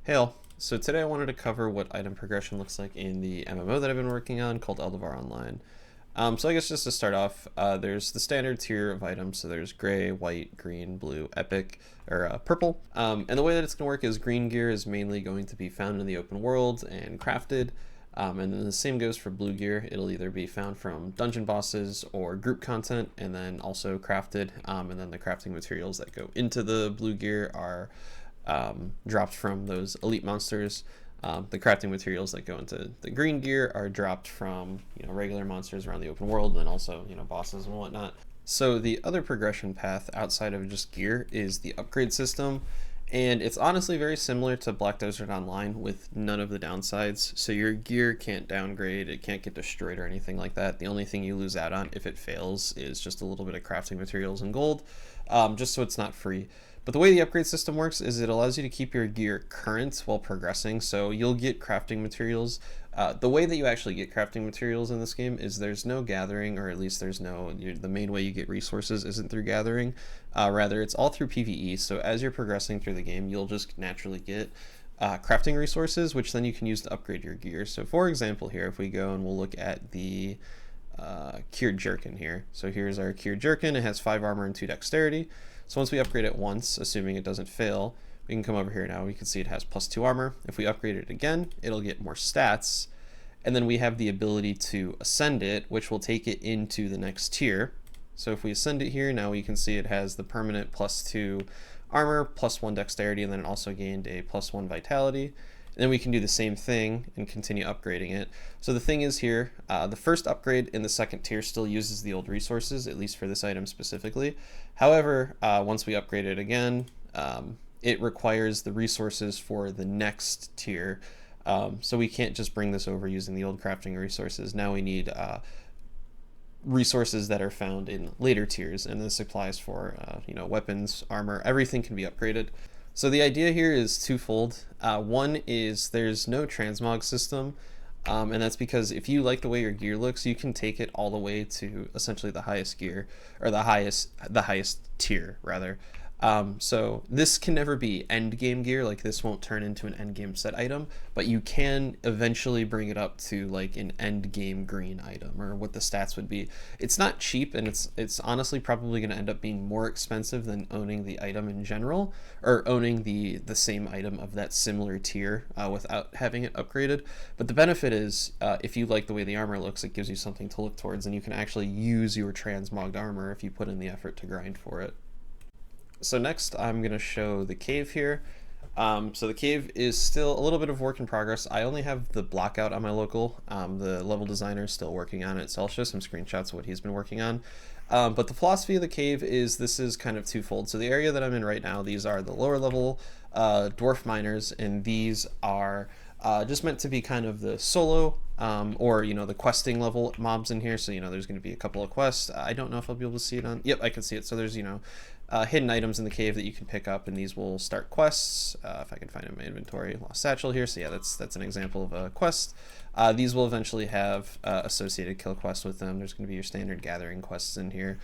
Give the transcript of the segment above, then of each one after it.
Hey all, so today I wanted to cover what item progression looks like in the MMO that I've been working on called Eldevar Online. So I guess just to start off, there's the standard tier of items. So there's gray, white, green, blue, epic, or purple. And the way that it's going to work is green gear is mainly going to be found in the open world and crafted. And then the same goes for blue gear. It'll either be found from dungeon bosses or group content, and then also crafted. And then the crafting materials that go into the blue gear are dropped from those elite monsters. The crafting materials that go into the green gear are dropped from regular monsters around the open world, and then also bosses and whatnot. So the other progression path outside of just gear is the upgrade system, and it's honestly very similar to Black Desert Online with none of the downsides. So your gear can't downgrade, it can't get destroyed or anything like that. The only thing you lose out on if it fails is just a little bit of crafting materials and gold, just so it's not free. But the way the upgrade system works is it allows you to keep your gear current while progressing. So you'll get crafting materials. The way that you actually get crafting materials in this game is there's no gathering, or at least there's no, the main way you get resources isn't through gathering. Rather, it's all through PvE. So as you're progressing through the game, you'll just naturally get crafting resources, which then you can use to upgrade your gear. So for example here, if we go and we'll look at the Cured Jerkin here. So here's our Cured Jerkin. It has 5 armor and 2 dexterity. So once we upgrade it once, assuming it doesn't fail, we can come over here now. We can see it has +2 armor. If we upgrade it again, it'll get more stats. And then we have the ability to ascend it, which will take it into the next tier. So if we ascend it here, now we can see it has the permanent +2 armor, +1 dexterity, and then it also gained a +1 vitality. And then we can do the same thing and continue upgrading it. So the thing is here, the first upgrade in the second tier still uses the old resources, at least for this item specifically. However, once we upgrade it again, it requires the resources for the next tier. So we can't just bring this over using the old crafting resources. Now we need resources that are found in later tiers, and this applies for weapons, armor, everything can be upgraded. So the idea here is twofold. One is there's no transmog system, and that's because if you like the way your gear looks, you can take it all the way to essentially the highest gear, or the highest tier rather. So this can never be end game gear, like this won't turn into an end game set item, but you can eventually bring it up to like an end game green item, or what the stats would be. It's not cheap, and it's honestly probably going to end up being more expensive than owning the item in general, or owning the same item of that similar tier without having it upgraded. But the benefit is if you like the way the armor looks, it gives you something to look towards, and you can actually use your transmogged armor if you put in the effort to grind for it. So next I'm going to show the cave here. So the cave is still a little bit of work in progress. I only have the block out on my local. The level designer is still working on it, so I'll show some screenshots of what he's been working on. But the philosophy of the cave is this is kind of twofold. So the area that I'm in right now, these are the lower level dwarf miners, and these are just meant to be kind of the solo or the questing level mobs in here. So there's going to be a couple of quests. I don't know if I'll be able to see it on. Yep, I can see it. So there's hidden items in the cave that you can pick up, and these will start quests. If I can find it in my inventory, lost satchel here. So yeah, that's an example of a quest. These will eventually have associated kill quests with them. There's going to be your standard gathering quests in here.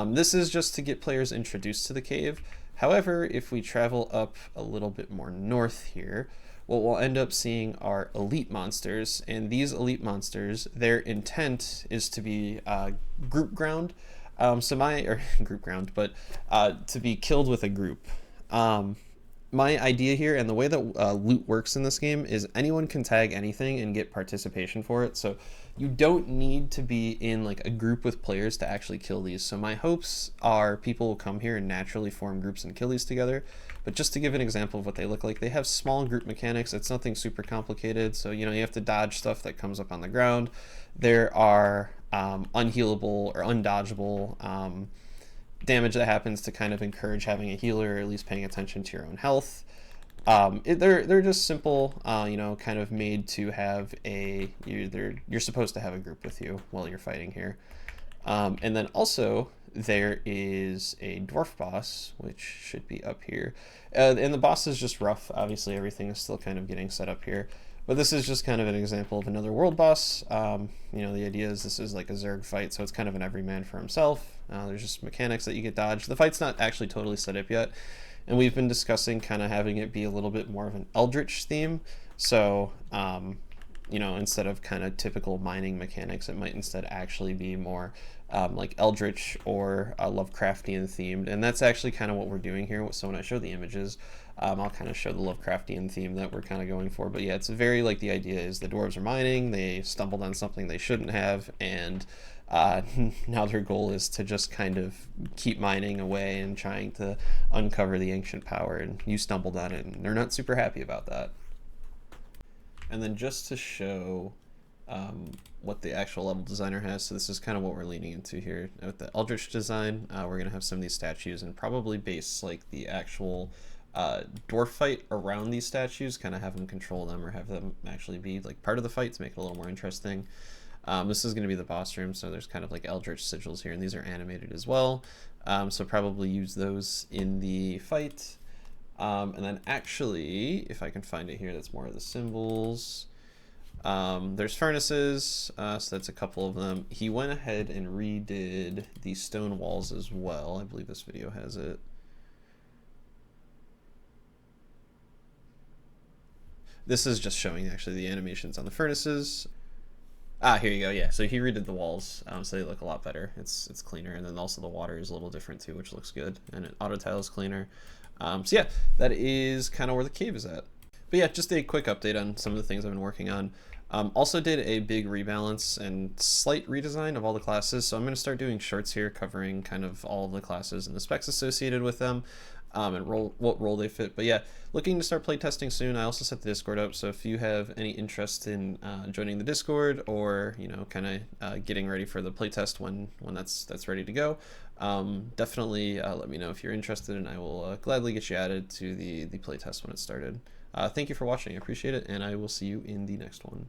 This is just to get players introduced to the cave. However, if we travel up a little bit more north here, what we'll end up seeing are elite monsters, and these elite monsters, their intent is to be group ground. Group ground, but to be killed with a group. My idea here, and the way that loot works in this game, is anyone can tag anything and get participation for it. So you don't need to be in like a group with players to actually kill these. So my hopes are people will come here and naturally form groups and kill these together. But just to give an example of what they look like, they have small group mechanics. It's nothing super complicated. So you have to dodge stuff that comes up on the ground. There are unhealable or undodgeable damage that happens to kind of encourage having a healer, or at least paying attention to your own health. They're just simple, kind of made to have you're supposed to have a group with you while you're fighting here. And then also there is a dwarf boss, which should be up here. And the boss is just rough. Obviously everything is still kind of getting set up here. But this is just kind of an example of another world boss. The idea is this is like a Zerg fight, so it's kind of an everyman for himself. There's just mechanics that you get dodged. The fight's not actually totally set up yet. And we've been discussing kind of having it be a little bit more of an eldritch theme. So, instead of kind of typical mining mechanics, it might instead actually be more like eldritch or Lovecraftian themed. And that's actually kind of what we're doing here. So when I show the images, I'll kind of show the Lovecraftian theme that we're kind of going for. But yeah, it's very like the idea is the dwarves are mining, they stumbled on something they shouldn't have, and now their goal is to just kind of keep mining away and trying to uncover the ancient power, and you stumbled on it, and they're not super happy about that. And then just to show what the actual level designer has, so this is kind of what we're leaning into here. With the Eldritch design, we're going to have some of these statues and probably base like the actual dwarf fight around these statues, kind of have them control them or have them actually be like part of the fight to make it a little more interesting. This is going to be the boss room, so there's kind of like Eldritch sigils here, and these are animated as well. So probably use those in the fight. And then actually, if I can find it here, that's more of the symbols. There's furnaces, so that's a couple of them. He went ahead and redid the stone walls as well. I believe this video has it. This is just showing actually the animations on the furnaces. Here you go. Yeah, so he redid the walls, so they look a lot better. It's cleaner, and then also the water is a little different too, which looks good, and it auto tile is cleaner. So yeah, that is kind of where the cave is at. But yeah, just a quick update on some of the things I've been working on. Also did a big rebalance and slight redesign of all the classes, so I'm going to start doing shorts here covering kind of all of the classes and the specs associated with them. And what role they fit. But yeah, looking to start playtesting soon. I also set the Discord up, so if you have any interest in joining the Discord or kind of getting ready for the playtest when that's ready to go, definitely let me know if you're interested, and I will gladly get you added to the playtest when it's started. Thank you for watching. I appreciate it, and I will see you in the next one.